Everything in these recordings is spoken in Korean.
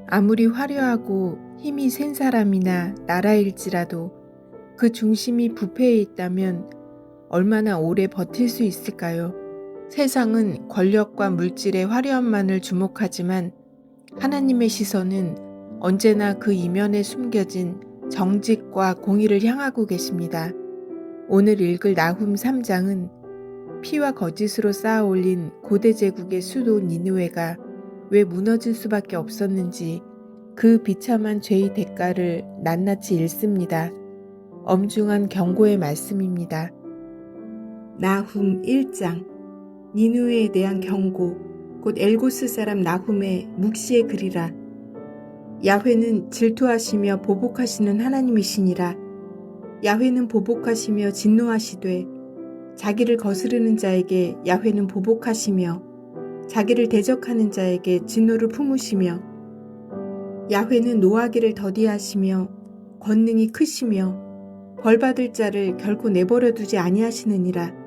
아무리 화려하고 힘이 센 사람이나 나라일지라도 그 중심이 부패해 있다면 얼마나 오래 버틸 수 있을까요? 세상은 권력과 물질의 화려함만을 주목하지만 하나님의 시선은 언제나 그 이면에 숨겨진 정직과 공의를 향하고 계십니다. 오늘 읽을 나훔 3장은 피와 거짓으로 쌓아 올린 고대 제국의 수도 니느웨가 왜 무너질 수밖에 없었는지 그 비참한 죄의 대가를 낱낱이 읽습니다. 엄중한 경고의 말씀입니다. 나훔 1장 니느웨에 대한 경고, 곧 엘고스 사람 나훔의 묵시의 글이라. 야훼는 질투하시며 보복하시는 하나님이시니라. 야훼는 보복하시며 진노하시되 자기를 거스르는 자에게 야훼는 보복하시며 자기를 대적하는 자에게 진노를 품으시며 야훼는 노하기를 더디하시며 권능이 크시며 벌받을 자를 결코 내버려 두지 아니하시느니라.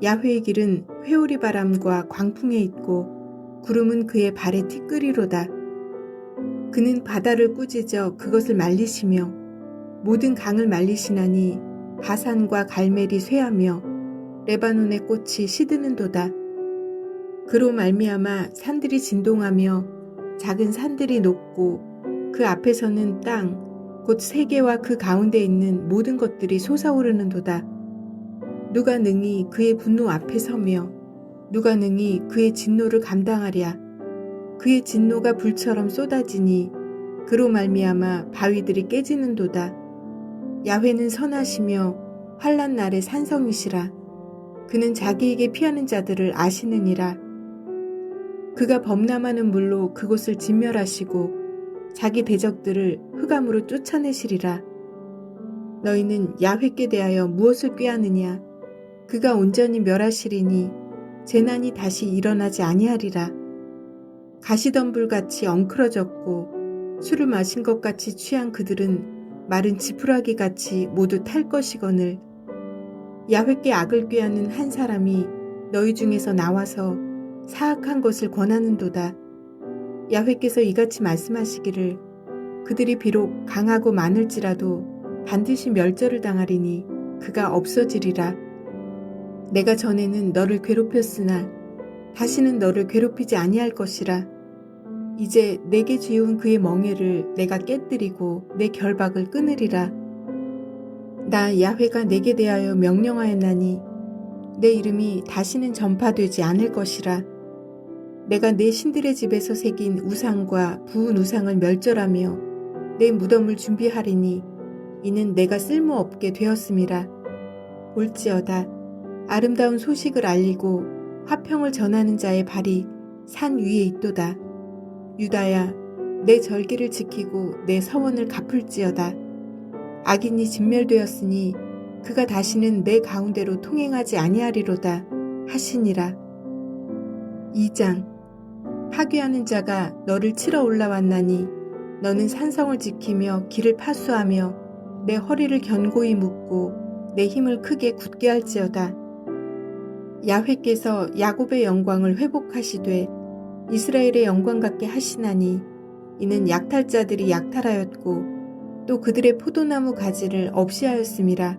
야훼의 길은 회오리 바람과 광풍에 있고 구름은 그의 발에 티끌이로다. 그는 바다를 꾸짖어 그것을 말리시며 모든 강을 말리시나니 바산과 갈멜이 쇠하며 레바논의 꽃이 시드는도다. 그로 말미암아 산들이 진동하며 작은 산들이 녹고 그 앞에서는 땅, 곧 세계와 그 가운데 있는 모든 것들이 솟아오르는도다. 누가 능히 그의 분노 앞에 서며 누가 능히 그의 진노를 감당하랴. 그의 진노가 불처럼 쏟아지니 그로 말미암아 바위들이 깨지는도다. 야훼는 선하시며 환난 날의 산성이시라. 그는 자기에게 피하는 자들을 아시느니라. 그가 범람하는 물로 그곳을 진멸하시고 자기 대적들을 흑암으로 쫓아내시리라. 너희는 야훼께 대하여 무엇을 꾀하느냐? 그가 온전히 멸하시리니 재난이 다시 일어나지 아니하리라. 가시덤불같이 엉클어졌고 술을 마신 것 같이 취한 그들은 마른 지푸라기같이 모두 탈 것이거늘 야훼께 악을 꾀하는 한 사람이 너희 중에서 나와서 사악한 것을 권하는도다. 야훼께서 이같이 말씀하시기를 그들이 비록 강하고 많을지라도 반드시 멸절을 당하리니 그가 없어지리라. 내가 전에는 너를 괴롭혔으나 다시는 너를 괴롭히지 아니할 것이라. 이제 내게 지운 그의 멍에를 내가 깨뜨리고 내 결박을 끊으리라. 나 야훼가 내게 대하여 명령하였나니 내 이름이 다시는 전파되지 않을 것이라. 내가 내 신들의 집에서 새긴 우상과 부은 우상을 멸절하며 내 무덤을 준비하리니 이는 내가 쓸모없게 되었음이라. 볼지어다 아름다운 소식을 알리고 화평을 전하는 자의 발이 산 위에 있도다. 유다야, 내 절기를 지키고 내 서원을 갚을지어다. 악인이 진멸되었으니 그가 다시는 내 가운데로 통행하지 아니하리로다 하시니라. 2장 파괴하는 자가 너를 치러 올라왔나니 너는 산성을 지키며 길을 파수하며 내 허리를 견고히 묶고 내 힘을 크게 굳게 할지어다. 야훼께서 야곱의 영광을 회복하시되 이스라엘의 영광 같게 하시나니 이는 약탈자들이 약탈하였고 또 그들의 포도나무 가지를 없이 하였음이라.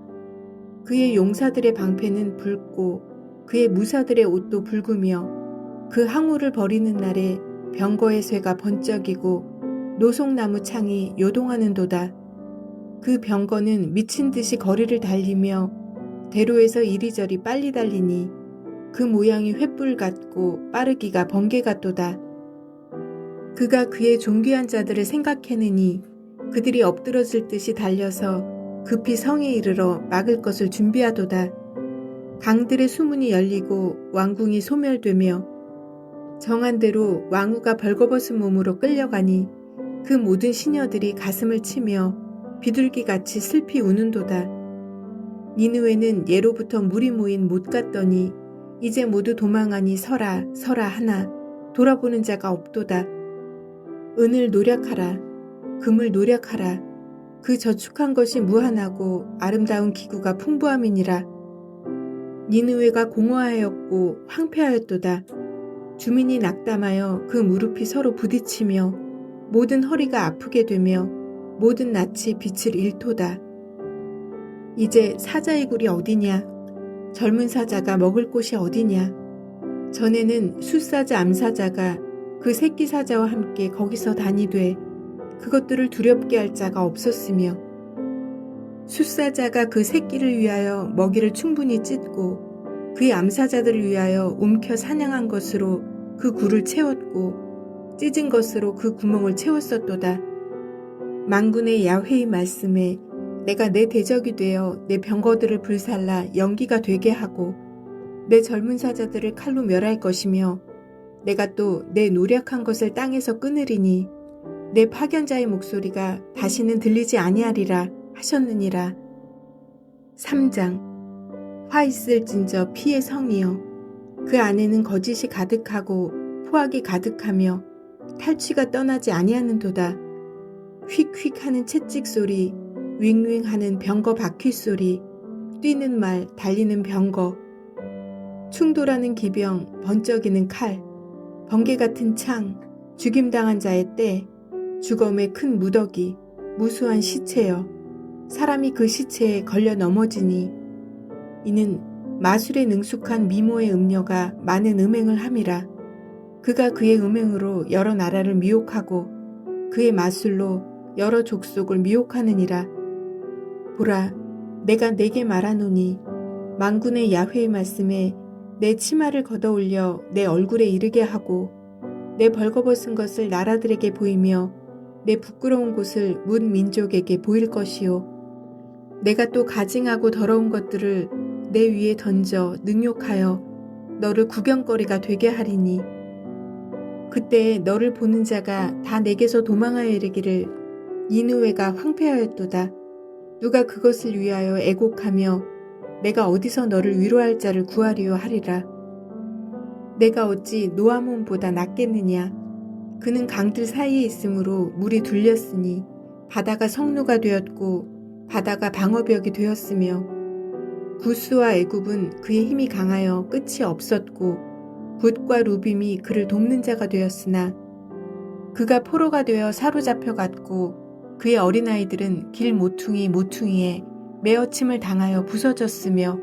그의 용사들의 방패는 붉고 그의 무사들의 옷도 붉으며 그 항우를 버리는 날에 병거의 쇠가 번쩍이고 노송나무 창이 요동하는도다. 그 병거는 미친 듯이 거리를 달리며 대로에서 이리저리 빨리 달리니 그 모양이 횃불 같고 빠르기가 번개 같도다. 그가 그의 존귀한 자들을 생각해내니 그들이 엎드러질 듯이 달려서 급히 성에 이르러 막을 것을 준비하도다. 강들의 수문이 열리고 왕궁이 소멸되며 정한 대로 왕후가 벌거벗은 몸으로 끌려가니 그 모든 시녀들이 가슴을 치며 비둘기같이 슬피 우는도다. 니느웨는 예로부터 물이 모인 못 같더니 이제 모두 도망하니 서라 서라 하나 돌아보는 자가 없도다. 은을 노력하라. 금을 노력하라. 그 저축한 것이 무한하고 아름다운 기구가 풍부함이니라. 니느웨가 공허하였고 황폐하였도다. 주민이 낙담하여 그 무릎이 서로 부딪히며 모든 허리가 아프게 되며 모든 낯이 빛을 잃도다. 이제 사자의 굴이 어디냐? 젊은 사자가 먹을 곳이 어디냐? 전에는 숫사자 암사자가 그 새끼 사자와 함께 거기서 다니되 그것들을 두렵게 할 자가 없었으며 숫사자가 그 새끼를 위하여 먹이를 충분히 찢고 그의 암사자들을 위하여 움켜 사냥한 것으로 그 굴을 채웠고 찢은 것으로 그 구멍을 채웠었도다. 만군의 야훼의 말씀에 내가 내 대적이 되어 내 병거들을 불살라 연기가 되게 하고 내 젊은 사자들을 칼로 멸할 것이며 내가 또 내 노력한 것을 땅에서 끊으리니 내 파견자의 목소리가 다시는 들리지 아니하리라 하셨느니라. 3장. 화 있을진저 피의 성이여 그 안에는 거짓이 가득하고 포악이 가득하며 탈취가 떠나지 아니하는도다. 휙휙 하는 채찍 소리, 윙윙 하는 병거 바퀴 소리, 뛰는 말, 달리는 병거, 충돌하는 기병, 번쩍이는 칼, 번개 같은 창, 죽임당한 자의 때, 죽음의 큰 무더기, 무수한 시체여, 사람이 그 시체에 걸려 넘어지니, 이는 마술에 능숙한 미모의 음녀가 많은 음행을 함이라. 그가 그의 음행으로 여러 나라를 미혹하고 그의 마술로 여러 족속을 미혹하느니라. 보라, 내가 네게 말하노니 만군의 야훼의 말씀에 내 치마를 걷어올려 내 얼굴에 이르게 하고 내 벌거벗은 것을 나라들에게 보이며 내 부끄러운 곳을 문 민족에게 보일 것이요. 내가 또 가증하고 더러운 것들을 내 위에 던져 능욕하여 너를 구경거리가 되게 하리니 그때 너를 보는 자가 다 내게서 도망하여 이르기를 니느웨가 황폐하였도다. 누가 그것을 위하여 애곡하며 내가 어디서 너를 위로할 자를 구하리요 하리라. 내가 어찌 노아몬보다 낫겠느냐. 그는 강들 사이에 있으므로 물이 둘렸으니 바다가 성루가 되었고 바다가 방어벽이 되었으며 구스와 애굽은 그의 힘이 강하여 끝이 없었고 붓과 루빔이 그를 돕는 자가 되었으나 그가 포로가 되어 사로잡혀 갔고 그의 어린아이들은 길 모퉁이에 매어침을 당하여 부서졌으며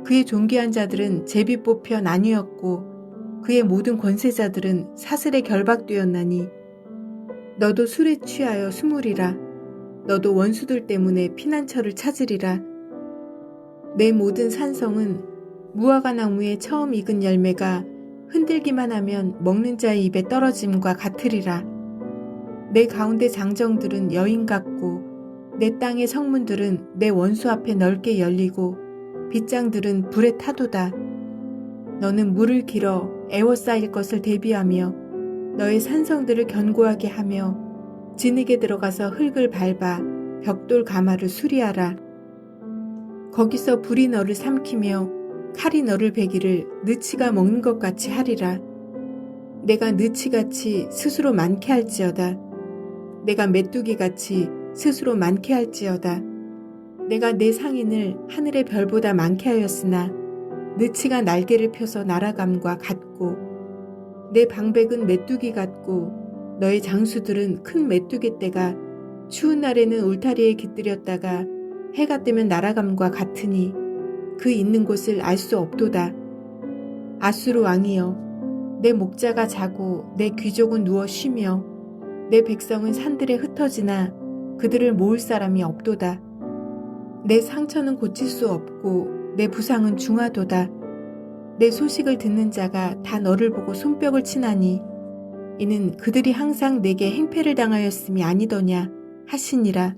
그의 존귀한 자들은 제비 뽑혀 나뉘었고 그의 모든 권세자들은 사슬에 결박되었나니 너도 술에 취하여 스무리라. 너도 원수들 때문에 피난처를 찾으리라. 내 모든 산성은 무화과 나무에 처음 익은 열매가 흔들기만 하면 먹는 자의 입에 떨어짐과 같으리라. 내 가운데 장정들은 여인 같고 내 땅의 성문들은 내 원수 앞에 넓게 열리고 빗장들은 불에 타도다. 너는 물을 길어 애워싸일 것을 대비하며 너의 산성들을 견고하게 하며 진흙에 들어가서 흙을 밟아 벽돌 가마를 수리하라. 거기서 불이 너를 삼키며 칼이 너를 베기를 느치가 먹는 것 같이 하리라. 내가 느치같이 스스로 많게 할지어다. 내가 메뚜기같이 스스로 많게 할지어다. 내가 내 상인을 하늘의 별보다 많게 하였으나 느치가 날개를 펴서 날아감과 같고 내 방백은 메뚜기 같고 너의 장수들은 큰 메뚜기 떼가 추운 날에는 울타리에 깃들였다가 해가 뜨면 날아감과 같으니 그 있는 곳을 알 수 없도다. 아수르 왕이여, 내 목자가 자고 내 귀족은 누워 쉬며 내 백성은 산들에 흩어지나 그들을 모을 사람이 없도다. 내 상처는 고칠 수 없고 내 부상은 중하도다. 내 소식을 듣는 자가 다 너를 보고 손뼉을 치나니 이는 그들이 항상 내게 행패를 당하였음이 아니더냐 하시니라.